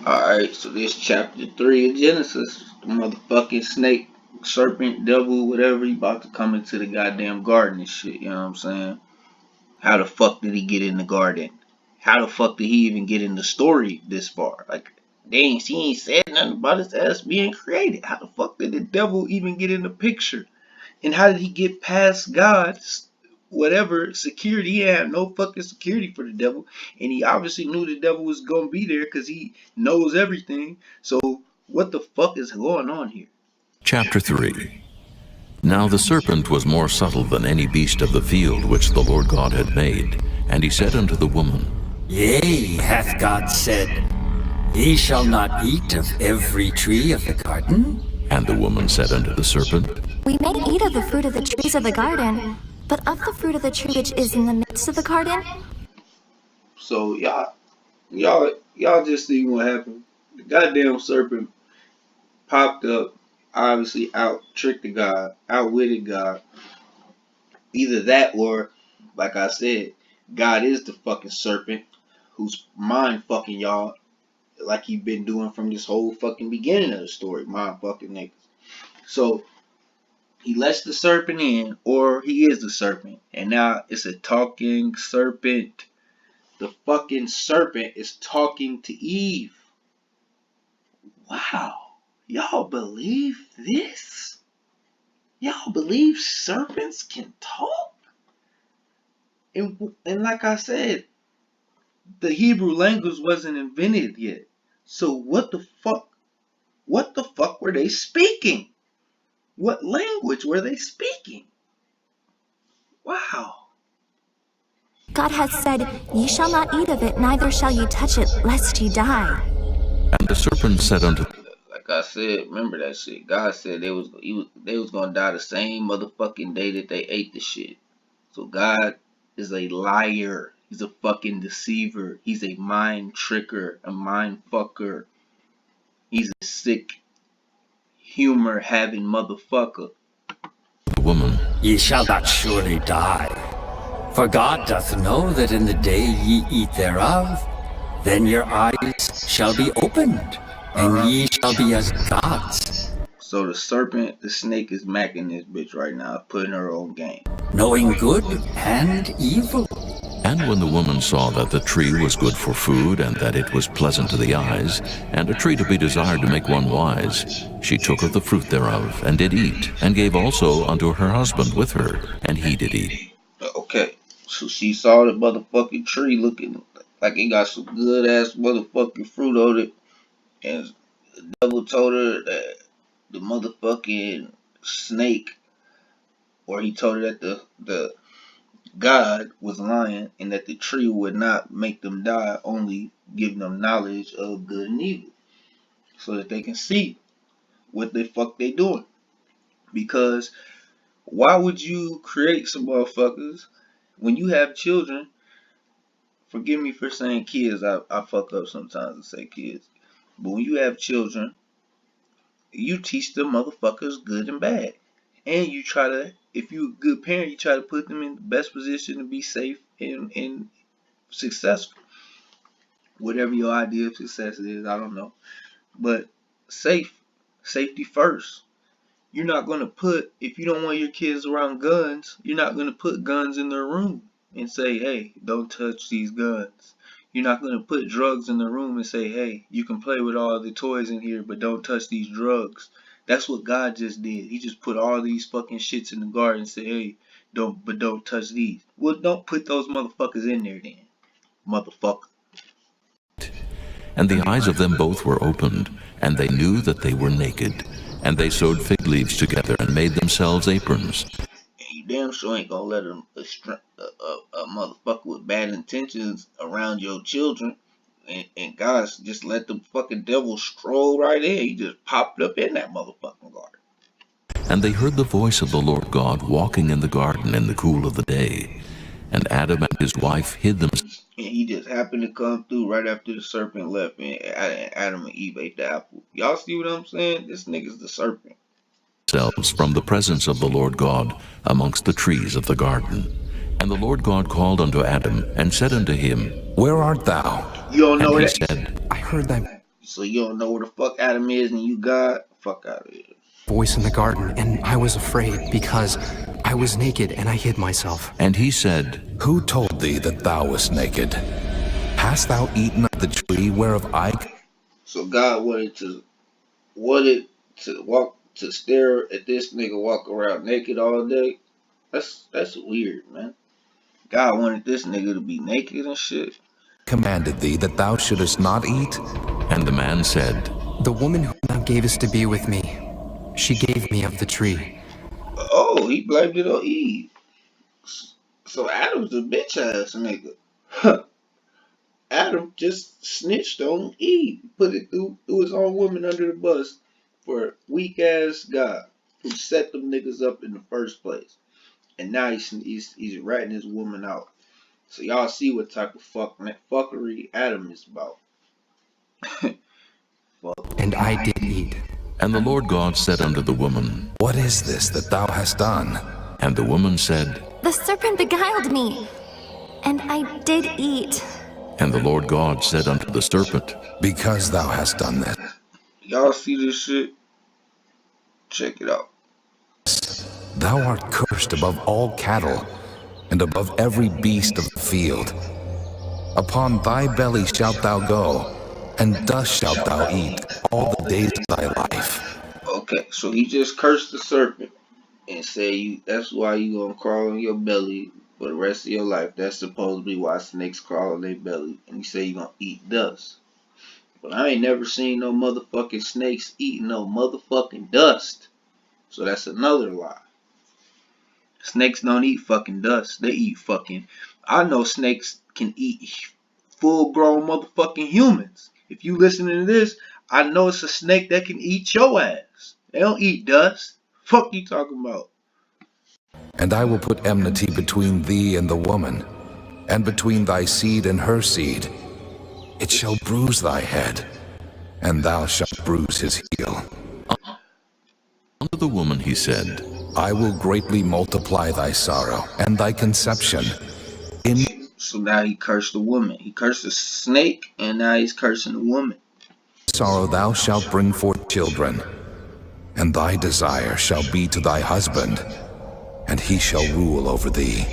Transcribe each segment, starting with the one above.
Alright, so this chapter 3 of Genesis. The motherfucking snake, serpent, devil, whatever, he about to come into the goddamn garden and shit, you know what I'm saying? How the fuck did he get in the garden? How the fuck did he even get in the story this far? Like, he ain't said nothing about his ass being created. How the fuck did the devil even get in the picture? And how did he get past God's whatever security? He had no fucking security for the devil. And he obviously knew the devil was gonna be there because he knows everything. So what the fuck is going on here? Chapter 3. Now the serpent was more subtle than any beast of the field which the Lord God had made. And he said unto the woman, Yea, hath God said, Ye shall not eat of every tree of the garden? And the woman said unto the serpent, We may eat of the fruit of the trees of the garden, but of the fruit of the tree which is in the midst of the garden? So y'all just see what happened. The goddamn serpent popped up, obviously out tricked the God, outwitted God. Either that or, like I said, God is the fucking serpent who's mind fucking y'all like he been doing from this whole fucking beginning of the story. Mind fucking niggas. So he lets the serpent in, or he is the serpent. And now it's a talking serpent. The fucking serpent is talking to Eve. Wow. Y'all believe this? Y'all believe serpents can talk? And like I said, the Hebrew language wasn't invented yet. So what the fuck were they speaking? What language were they speaking? Wow. God hath said, Ye shall not eat of it, neither shall ye touch it, lest ye die. And the serpent said unto Like I said, remember that shit. God said they was gonna die the same motherfucking day that they ate the shit. So God is a liar. He's a fucking deceiver. He's a mind tricker, a mind fucker. He's a sick humor having motherfucker. the woman, Ye shall not surely die. For God doth know that in the day ye eat thereof, then your eyes shall be opened, and ye shall be as gods, So the serpent, the snake is macking this bitch right now, putting her on game. knowing good and evil. And when the woman saw that the tree was good for food, and that it was pleasant to the eyes, and a tree to be desired to make one wise, she took of the fruit thereof, and did eat, and gave also unto her husband with her, and he did eat. Okay, so she saw the motherfucking tree looking like it got some good ass motherfucking fruit on it, and the devil told her that the motherfucking snake, or he told her that the God was lying and that the tree would not make them die, only give them knowledge of good and evil, so that they can see what the fuck they doing. Because why would you create some motherfuckers when you have children? Forgive me for saying kids, I fuck up sometimes and say kids. But when you have children, you teach them motherfuckers good and bad. And you try to, if you a good parent, you try to put them in the best position to be safe and successful. Whatever your idea of success is, I don't know. But safety first. You're not going to put, if you don't want your kids around guns, you're not going to put guns in their room and say, hey, don't touch these guns. You're not going to put drugs in the room and say, hey, you can play with all the toys in here, but don't touch these drugs. That's what God just did. He just put all these fucking shits in the garden and said, hey, don't touch these. Well, don't put those motherfuckers in there then, motherfucker. And the eyes of them both were opened, and they knew that they were naked. And they sewed fig leaves together, and made themselves aprons. And you damn sure ain't gonna let a motherfucker with bad intentions around your children. And guys, just let the fucking devil stroll right in. He just popped up in that motherfucking garden. And they heard the voice of the Lord God walking in the garden in the cool of the day. And Adam and his wife hid themselves And he just happened to come through right after the serpent left, and Adam and Eve ate the apple. Y'all see what I'm saying? This nigga's the serpent. from the presence of the Lord God amongst the trees of the garden. And the Lord God called unto Adam, and said unto him, Where art thou? You don't know And he that? said, I heard thy So you don't know where the fuck Adam is and you God? Fuck out of here. Voice in the garden, and I was afraid because I was naked and I hid myself. And he said, Who told thee that thou wast naked? Hast thou eaten of the tree whereof I... So God wanted to stare at this nigga walk around naked all day. That's weird, man. God wanted this nigga to be naked and shit. commanded thee that thou shouldest not eat? And the man said, The woman whom thou gavest to be with me, she gave me of the tree. Oh, he blamed it on Eve. So Adam's a bitch ass nigga. Adam just snitched on Eve, put it through his own woman under the bus for weak ass God who set them niggas up in the first place. And now he's ratting his woman out. So y'all see what type of fuckery Adam is about. And I did eat. And the Lord God said unto the woman, What is this that thou hast done? And the woman said, The serpent beguiled me, and I did eat. And the Lord God said unto the serpent, Because thou hast done this, Y'all see this shit? Check it out. thou art cursed above all cattle, and above every beast of the field. Upon thy belly shalt thou go, and dust shalt thou eat all the days of thy life. Okay, so he just cursed the serpent and said that's why you gonna crawl on your belly for the rest of your life. That's supposedly why snakes crawl on their belly. And he said you gonna eat dust. But I ain't never seen no motherfucking snakes eating no motherfucking dust. So that's another lie. Snakes don't eat fucking dust. They eat fucking... I know snakes can eat full-grown motherfucking humans. If you listening to this, I know it's a snake that can eat your ass. They don't eat dust. Fuck you talking about? And I will put enmity between thee and the woman, and between thy seed and her seed. It shall bruise thy head, and thou shalt bruise his heel. Unto the woman he said, I will greatly multiply thy sorrow and thy conception. In So now he cursed the woman. He cursed the snake, and now he's cursing the woman. sorrow thou shalt bring forth children, and thy desire shall be to thy husband, and he shall rule over thee.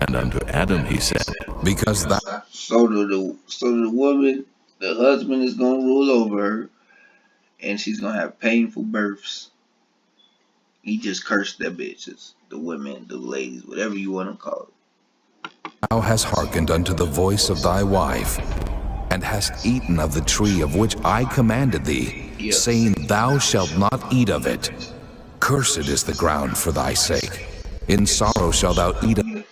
And unto Adam he said, Because thou So the woman, the husband is gonna rule over her, and she's gonna have painful births. He just cursed that bitches, the women, the ladies, whatever you want to call it. thou hast hearkened unto the voice of thy wife, and hast eaten of the tree of which I commanded thee, Yes. saying, Thou shalt not eat of it. Cursed is the ground for thy sake. In sorrow shalt thou eat of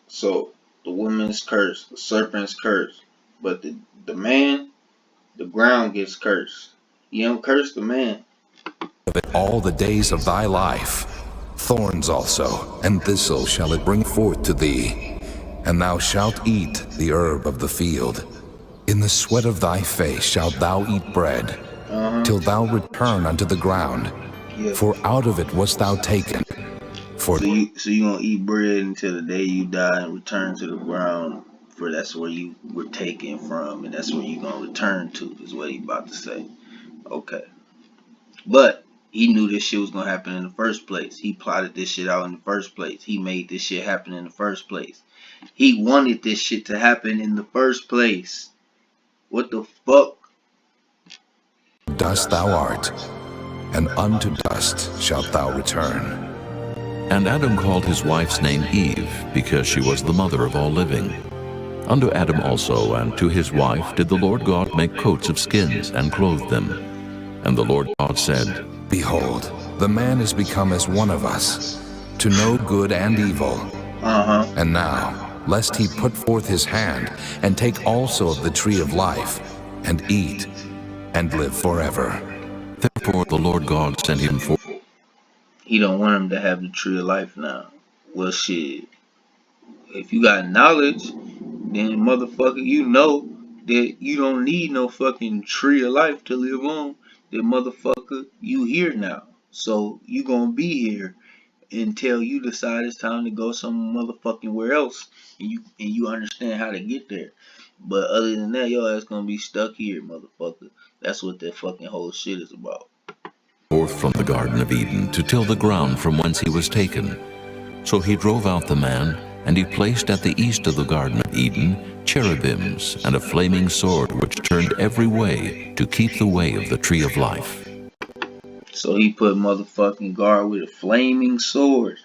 So the woman's cursed, the serpent's cursed, but the man, the ground gets cursed. You don't curse the man. it all the days of thy life. Thorns also, and thistles shall it bring forth to thee, and thou shalt eat the herb of the field. In the sweat of thy face shalt thou eat bread, till thou return unto the ground, Yeah. for out of it wast thou taken. For So you gonna eat bread until the day you die and return to the ground, for that's where you were taken from, and that's where you gonna return to, is what he about to say. Okay. But he knew this shit was gonna happen in the first place. He plotted this shit out in the first place. He made this shit happen in the first place. He wanted this shit to happen in the first place. What the fuck? dust thou art, and unto dust shalt thou return. And Adam called his wife's name Eve, because she was the mother of all living. Unto Adam also and to his wife did the Lord God make coats of skins, and clothed them. And the Lord God said, Behold, the man is become as one of us, to know good and evil. And now, lest he put forth his hand, and take also of the tree of life, and eat, and live forever. Therefore the Lord God sent him forth. He don't want him to have the tree of life now. Well, shit. If you got knowledge, then motherfucker, you know that you don't need no fucking tree of life to live on. Then motherfucker, you here now. So you gonna be here until you decide it's time to go some motherfucking where else, and you understand how to get there. But other than that, your ass gonna be stuck here, motherfucker. That's what that fucking whole shit is about. Forth from the Garden of Eden to till the ground from whence he was taken. So he drove out the man, and he placed at the east of the Garden of Eden cherubims and a flaming sword which turned every way to keep the way of the tree of life. So he put motherfucking guard with a flaming sword.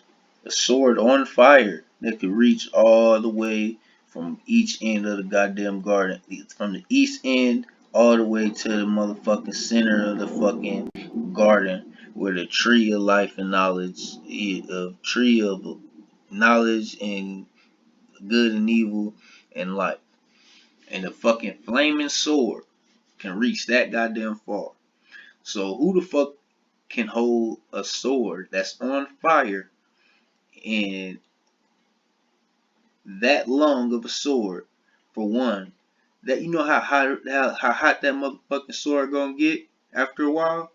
A sword on fire that could reach all the way from each end of the goddamn garden. From the east end all the way to the motherfucking center of the fucking garden where the tree of life and knowledge, tree of knowledge and good and evil and life. And the fucking flaming sword can reach that goddamn far. So who the fuck can hold a sword that's on fire and that long of a sword? For one, that you know how hot that motherfucking sword gonna get after a while?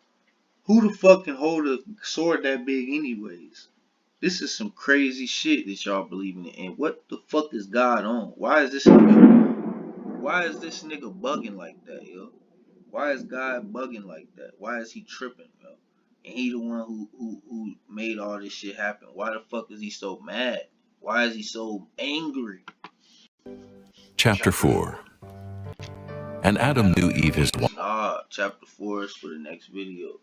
Who the fuck can hold a sword that big anyways? This is some crazy shit that y'all believing in. And what the fuck is God on? Why is this nigga bugging like that, yo? Why is God bugging like that? Why is he tripping, yo? And he the one who made all this shit happen. Why the fuck is he so mad? Why is he so angry? Chapter 4. And Adam knew Eve his wife. Chapter 4 is for the next video.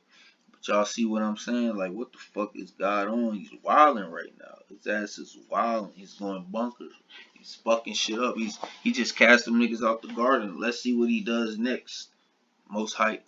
But y'all see what I'm saying? Like, what the fuck is God on? He's wilding right now. His ass is wilding. He's going bunkers. He's fucking shit up. He just cast them niggas out the garden. Let's see what he does next. Most hype.